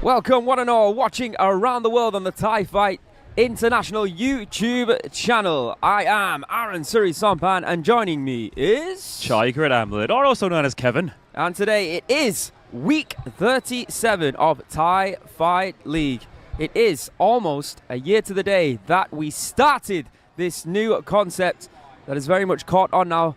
Welcome one and all watching around the world on the Thai Fight International YouTube channel. I am Aaron Suri Sompan and joining me is... Chai Amlet, or also known as Kevin. And today it is week 37 of Thai Fight League. It is almost a year to the day that we started this new concept that is very much caught on now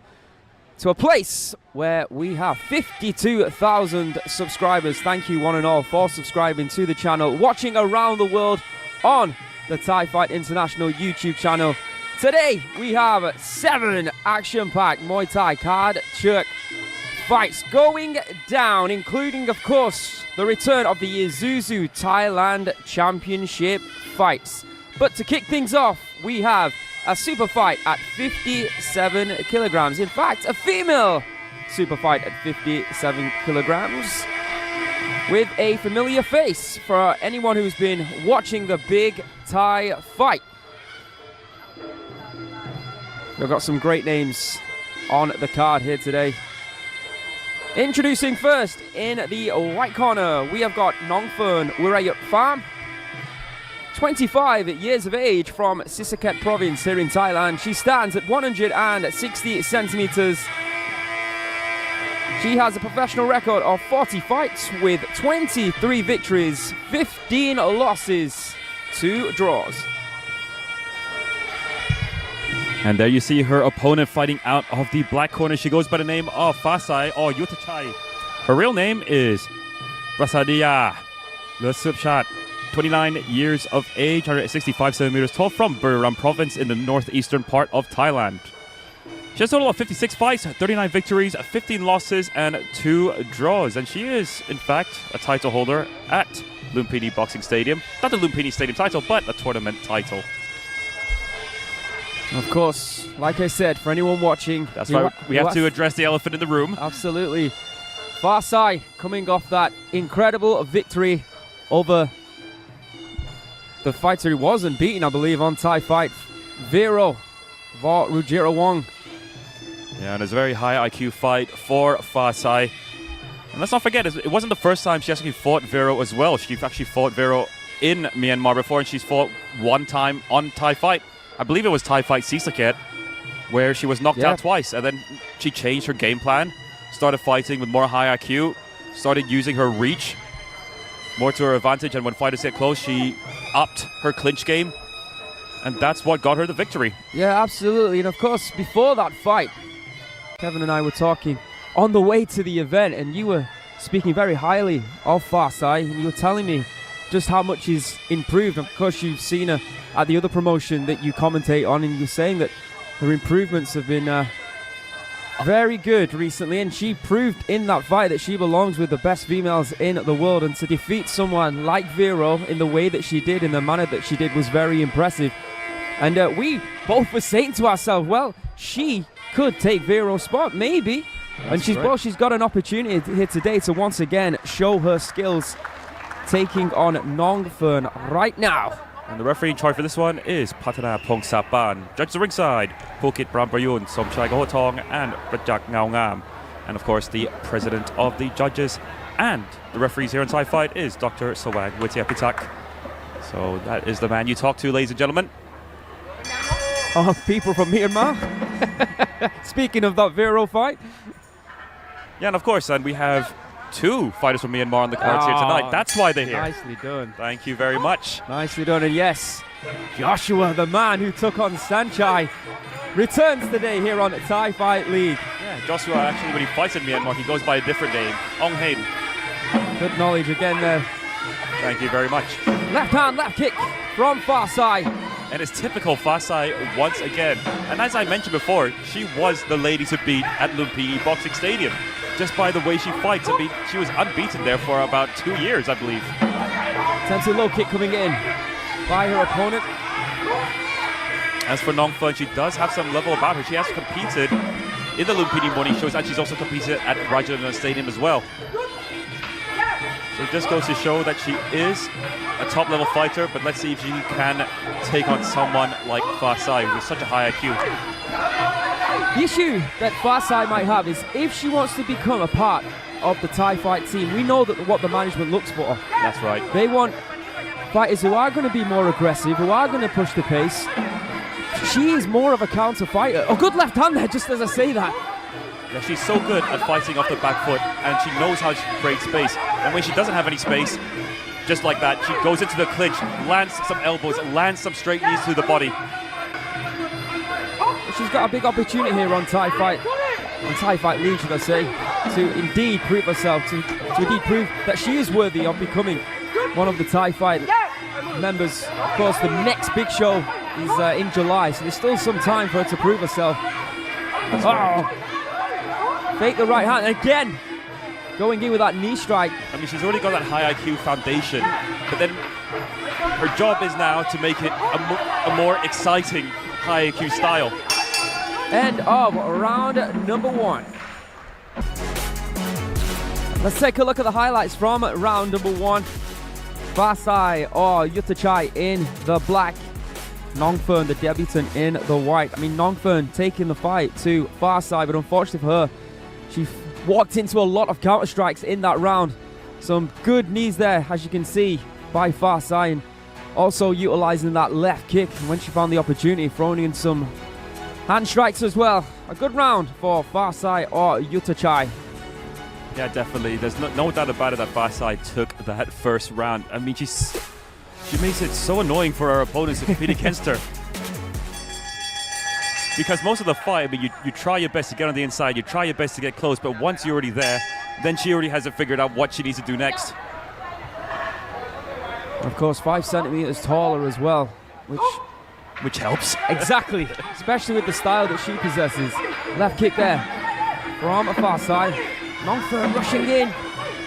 to a place where we have 52,000 subscribers. Thank you one and all for subscribing to the channel, watching around the world on the Thai Fight International YouTube channel. Today we have 7 action-packed Muay Thai card Churk fights going down, including of course the return of the Isuzu Thailand Championship fights. But to kick things off, we have a super fight at 57 kilograms. In fact, a female super fight at 57 kilograms with a familiar face for anyone who's been watching the big Thai fight. We've got some great names on the card here today. Introducing first in the white corner, we have got Nongfern Wirayut Farm. 25 years of age from Sisaket province here in Thailand. She stands at 160 centimeters. She has a professional record of 40 fights with 23 victories, 15 losses, 2 draws. And there you see her opponent fighting out of the black corner. She goes by the name of Fasai or Yutachai. Her real name is Rasadiya Lusupchat. 29 years of age, 165 centimeters tall, from Buriram province in the northeastern part of Thailand. She has a total of 56 fights, 39 victories, 15 losses, and 2 draws. And she is, in fact, a title holder at Lumpini Boxing Stadium. Not the Lumpini Stadium title, but a tournament title. Of course, like I said, for anyone watching... That's why we have to address the elephant in the room. Absolutely. Fasai coming off that incredible victory over the fighter who wasn't beaten, I believe, on Thai Fight, Viro Vot Rujira Wong. Yeah, and it's a very high IQ fight for Fasai. And let's not forget, it wasn't the first time she actually fought Viro as well. She actually fought Viro in Myanmar before, and she's fought one time on Thai Fight. I believe it was Thai Fight Sisaket, where she was knocked out twice, and then she changed her game plan, started fighting with more high IQ, started using her reach more to her advantage, and when fighters get close, she upped her clinch game, and that's what got her the victory. Yeah, absolutely. And of course, before that fight, Kevin and I were talking on the way to the event, and you were speaking very highly of Fasai, and you were telling me just how much she's improved. Of course, you've seen her at the other promotion that you commentate on, and you're saying that her improvements have been very good recently, and she proved in that fight that she belongs with the best females in the world, and to defeat someone like Viro in the way that she did, in the manner that she did, was very impressive. And we both were saying to ourselves, well, she could take Viro's spot, maybe. And she's got an opportunity here today to once again show her skills, taking on Nongfern right now. And the referee in charge for this one is Patana Pongsapan. Judges the ringside, Pukit Pramprayun, Somchai Gohotong, and Rajak Ngaungam. And of course, the president of the judges and the referees here in Thai Fight is Dr. Sawang Witiapitak. So that is the man you talk to, ladies and gentlemen. Oh, people from Myanmar. Speaking of that Viro fight. Yeah, and of course, and we have 2 fighters from Myanmar on the cards here tonight. That's why they're here. Nicely done. Thank you very much. Nicely done. And yes, Joshua, the man who took on Sanchai, returns today here on Thai Fight League. Yeah, Joshua, actually, when he fights in Myanmar, he goes by a different name, Ong Hain. Good knowledge again there. Thank you very much. Left hand, left kick from Fasai. And it's typical Fasai once again. And as I mentioned before, she was the lady to beat at Lumpini Boxing Stadium. Just by the way she fights. I mean, she was unbeaten there for about 2 years, I believe. Attempted low kick coming in by her opponent. As for Nongfern, she does have some level about her. She has competed in the Lumpini morning shows, and she's also competed at Rajadana Stadium as well. So it just goes to show that she is a top-level fighter, but let's see if she can take on someone like Fasai with such a high IQ. The issue that Farsai might have is if she wants to become a part of the Thai fight team, we know that what the management looks for. That's right. They want fighters who are going to be more aggressive, who are going to push the pace. She is more of a counter fighter. Oh, good left hand there, just as I say that. Yeah, she's so good at fighting off the back foot, and she knows how to create space. And when she doesn't have any space, just like that, she goes into the clinch, lands some elbows, lands some straight knees to the body. She's got a big opportunity here on Thai Fight League, should I say, to indeed prove herself, to indeed prove that she is worthy of becoming one of the Thai Fight members. Of course, the next big show is in July, so there's still some time for her to prove herself. Fake the right hand again, going in with that knee strike. I mean, she's already got that high IQ foundation, but then her job is now to make it a more exciting high IQ style. End of round number 1. Let's take a look at the highlights from round number 1. Farsai or Yutachai in the black, Nongfern, the debutant, in the white. I mean, Nongfern taking the fight to Farsai, but unfortunately for her, she walked into a lot of counter strikes in that round. Some good knees there, as you can see, by Farsai, and also utilizing that left kick when she found the opportunity, throwing in some hand strikes as well. A good round for Farsai or Yutachai. Yeah, definitely. There's no doubt about it that Farsai took that first round. I mean, she makes it so annoying for her opponents to compete against her. Because most of the fight, I mean, you try your best to get on the inside, you try your best to get close, but once you're already there, then she already has it figured out what she needs to do next. Of course, 5 centimeters taller as well, which helps. Exactly, especially with the style that she possesses. Left kick there from Farsai. Nongfern rushing in,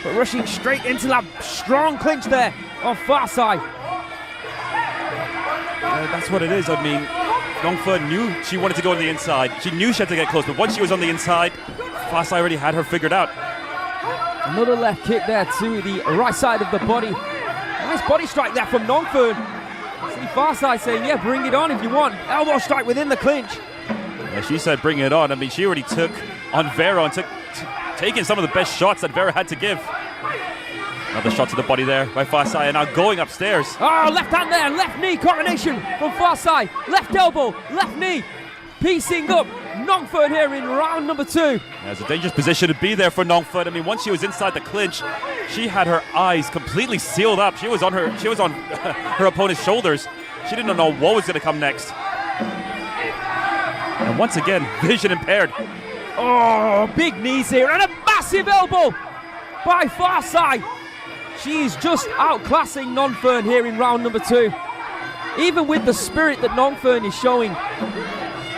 but rushing straight into that strong clinch there of Farsai. That's what it is. I mean, Nongfern knew she wanted to go on the inside. She knew she had to get close, but once she was on the inside, Farsai already had her figured out. Another left kick there to the right side of the body. Nice body strike there from Nongfern. See Farsai saying, yeah, bring it on if you want. Elbow strike within the clinch. Yeah, she said bring it on. I mean, she already took on Vera and taking some of the best shots that Vera had to give. Another shot to the body there by Farsai, and now going upstairs. Oh, left hand there, left knee coronation from Farsai. Left elbow, left knee, piecing up Nongfern here in round number 2. Yeah, it's a dangerous position to be there for Nongfern. I mean, once she was inside the clinch, she had her eyes completely sealed up. She was on her opponent's shoulders. She didn't know what was going to come next. And once again, vision impaired. Oh, big knees here and a massive elbow by Farsai. She's just outclassing Nongfern here in round number 2. Even with the spirit that Nongfern is showing,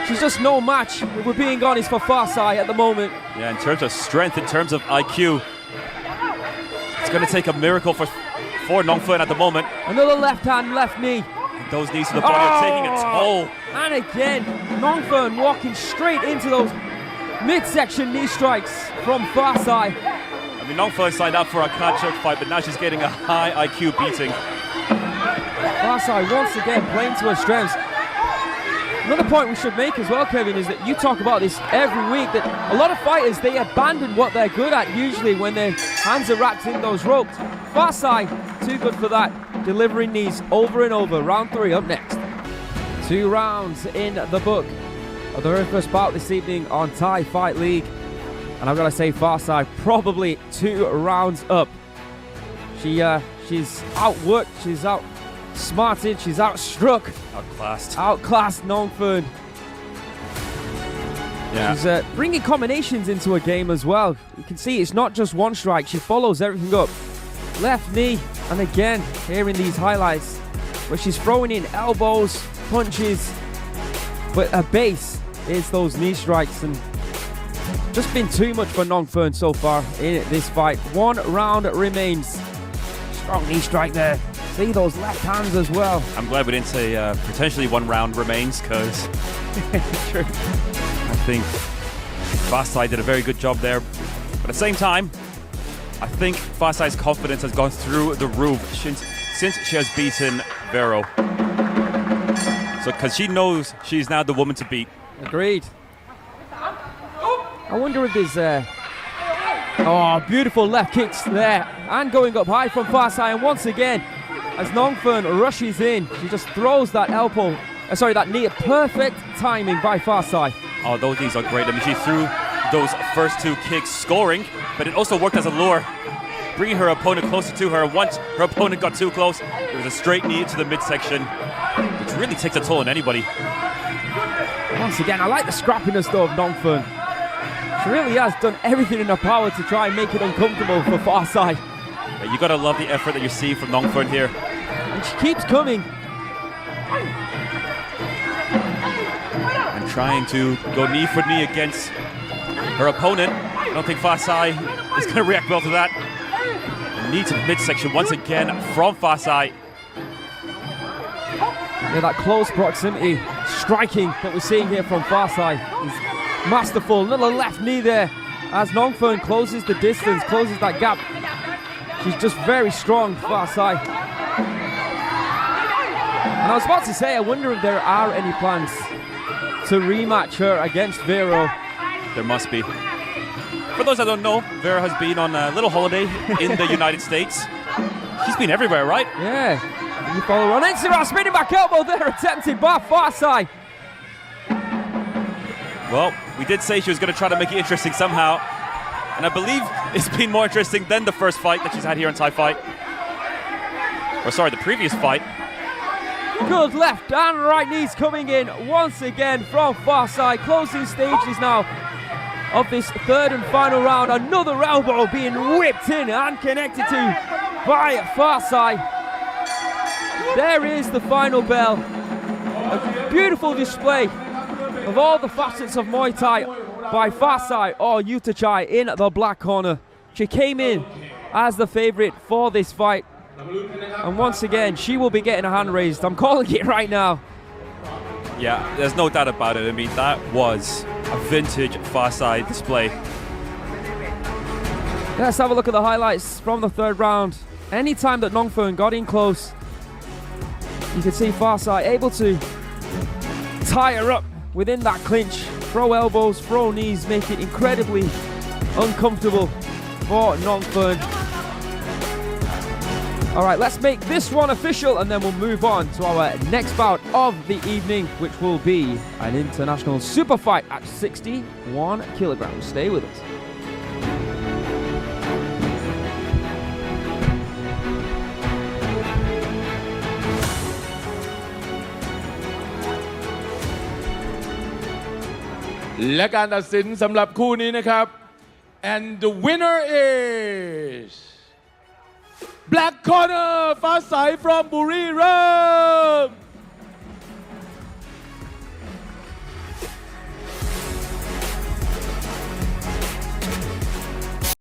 she's just no match, if we're being honest, for Farsai at the moment. Yeah, in terms of strength, in terms of IQ, it's going to take a miracle for Nongfern at the moment. Another left hand, left knee. And those knees to the body are taking a toll. And again, Nongfern walking straight into those midsection knee strikes from Farsai. I mean, Nongfern signed up for a card-choke fight, but now she's getting a high IQ beating. Farsai once again playing to her strengths. Another point we should make as well, Kevin, is that you talk about this every week, that a lot of fighters, they abandon what they're good at usually when their hands are wrapped in those ropes. Farsai, too good for that, delivering knees over and over. Round 3 up next. 2 rounds in the book of the very first bout this evening on Thai Fight League. And I've got to say, Farsai probably 2 rounds up. She's outworked, she's outsmarted, she's outstruck. Outclassed Nongfern. Yeah. She's bringing combinations into her game as well. You can see it's not just one strike, she follows everything up. Left knee, and again, here in these highlights, where she's throwing in elbows, punches, but her base is those knee strikes, and just been too much for Nongfern so far in this fight. 1 round remains. Strong knee strike there. See those left hands as well. I'm glad we didn't say potentially 1 round remains, because I think Farsai did a very good job there. But at the same time, I think Farsai's confidence has gone through the roof since she has beaten Vero. So, because she knows she's now the woman to beat. Agreed. I wonder if there's beautiful left kicks there and going up high from Fasai, and once again as Nongfern rushes in, she just throws that elbow, that knee, perfect timing by Fasai. Oh, those knees are great. I mean, she threw those first two kicks scoring, but it also worked as a lure, bringing her opponent closer to her. Once her opponent got too close, there was a straight knee into the midsection, which really takes a toll on anybody. Once again, I like the scrappiness though of Nongfern. She really has done everything in her power to try and make it uncomfortable for Fasai. Yeah, you gotta love the effort that you see from Nongfern here. And she keeps coming. And trying to go knee for knee against her opponent. I don't think Fasai is gonna react well to that. Knee to the midsection once again from Fasai. Yeah, that close proximity striking that we're seeing here from Fasai is masterful. Little left knee there as Nongfern closes the distance, closes that gap. She's just very strong, Fasai. And I was about to say, I wonder if there are any plans to rematch her against Vero. There must be. For those that don't know, Vera has been on a little holiday in the United States. She's been everywhere, right? Yeah. You follow her on Instagram, spinning back elbow there, attempted by Fasai. Well, we did say she was going to try to make it interesting somehow. And I believe it's been more interesting than the first fight that she's had here in Thai Fight. Or sorry, the previous fight. Good left and right knees coming in once again from Fasai. Closing stages now of this third and final round. Another elbow being whipped in and connected to by Fasai. There is the final bell. A beautiful display of all the facets of Muay Thai by Fasai or Yutachai in the black corner. She came in as the favorite for this fight. And once again, she will be getting a hand raised. I'm calling it right now. Yeah, there's no doubt about it. I mean, that was a vintage Fasai display. Let's have a look at the highlights from the third round. Anytime that Nongfern got in close, you could see Fasai able to tie her up within that clinch. Throw elbows, throw knees, make it incredibly uncomfortable for Nongfern. All right, let's make this one official and then we'll move on to our next bout of the evening, which will be an international super fight at 61 kilograms. Stay with us.และการตัดสินสำหรับคู่นี้นะครับ and the winner is Black Corner ฟ้าใส from บุรีรั